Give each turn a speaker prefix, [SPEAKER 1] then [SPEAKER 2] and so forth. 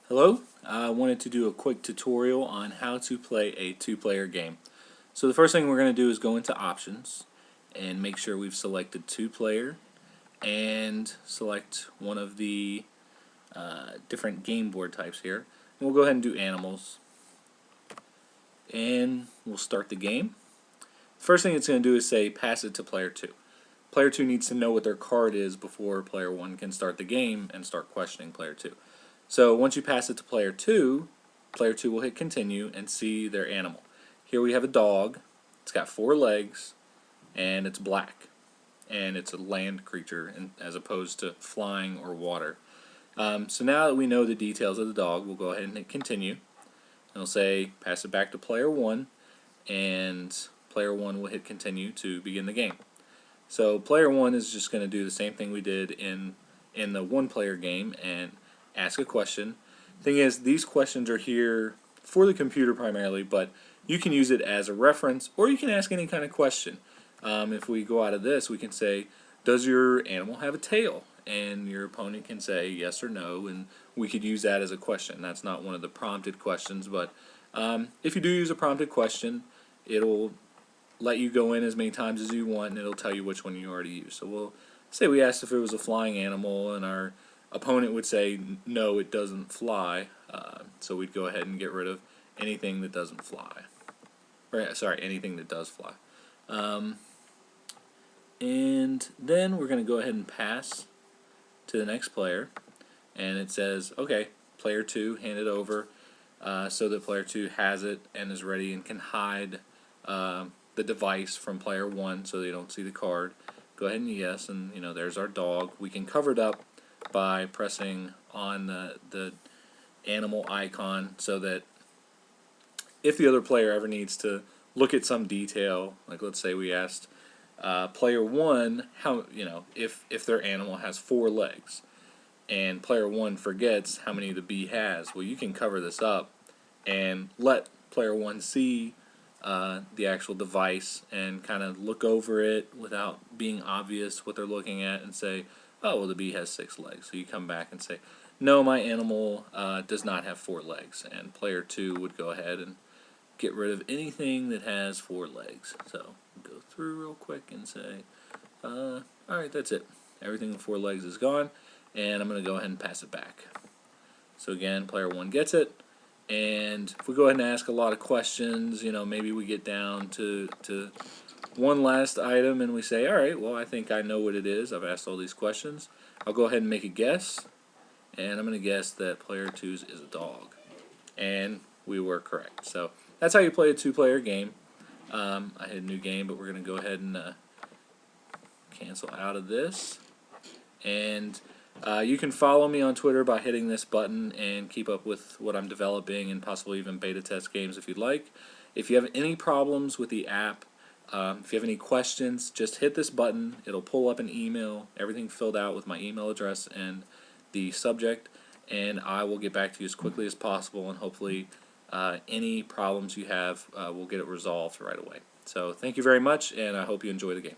[SPEAKER 1] Hello, I wanted to do a quick tutorial on how to play a two-player game. So the first thing we're going to do is go into options and make sure we've selected two-player and select one of the different game board types here. And we'll go ahead and do animals and we'll start the game. First thing it's going to do is say pass it to player 2. Player 2 needs to know what their card is before player 1 can start the game and start questioning player 2. So once you pass it to player 2 will hit continue and see their animal. Here we have a dog. It's got 4 legs and it's black. And it's a land creature as opposed to flying or water. So now that we know the details of the dog, we'll go ahead and hit continue. It'll say pass it back to player 1 and player 1 will hit continue to begin the game. So player 1 is just going to do the same thing we did in the one-player game and ask a question. Thing is, these questions are here for the computer primarily, but you can use it as a reference or you can ask any kind of question. If we go out of this, we can say, does your animal have a tail? And your opponent can say yes or no, and we could use that as a question. That's not one of the prompted questions, but if you do use a prompted question, it'll let you go in as many times as you want and it'll tell you which one you already used. So we'll say we asked if it was a flying animal and our opponent would say no, it doesn't fly, so we'd go ahead and get rid of anything that doesn't fly. Sorry, anything that does fly. And then we're going to go ahead and pass to the next player, and it says, okay, player 2, hand it over so that player 2 has it and is ready and can hide the device from player 1 so they don't see the card. Go ahead and yes, and there's our dog. We can cover it up by pressing on the animal icon so that if the other player ever needs to look at some detail, like let's say we asked player 1 how if their animal has 4 legs and player 1 forgets how many the bee has, well, you can cover this up and let player 1 see the actual device and kind of look over it without being obvious what they're looking at and say, oh, well, the bee has 6 legs. So you come back and say, no, my animal does not have 4 legs. And player 2 would go ahead and get rid of anything that has 4 legs. So go through real quick and say, alright, that's it. Everything with 4 legs is gone, and I'm going to go ahead and pass it back. So again, player 1 gets it, and if we go ahead and ask a lot of questions, maybe we get down to one last item and we say, alright, well, I think I know what it is. I've asked all these questions. I'll go ahead and make a guess, and I'm going to guess that player 2's is a dog. And we were correct. So that's how you play a two-player game. I had a new game, but we're going to go ahead and cancel out of this. And you can follow me on Twitter by hitting this button and keep up with what I'm developing and possibly even beta test games if you'd like. If you have any problems with the app, if you have any questions, just hit this button. It'll pull up an email, everything filled out with my email address and the subject, and I will get back to you as quickly as possible, and hopefully any problems you have, we'll get it resolved right away. So thank you very much, and I hope you enjoy the game.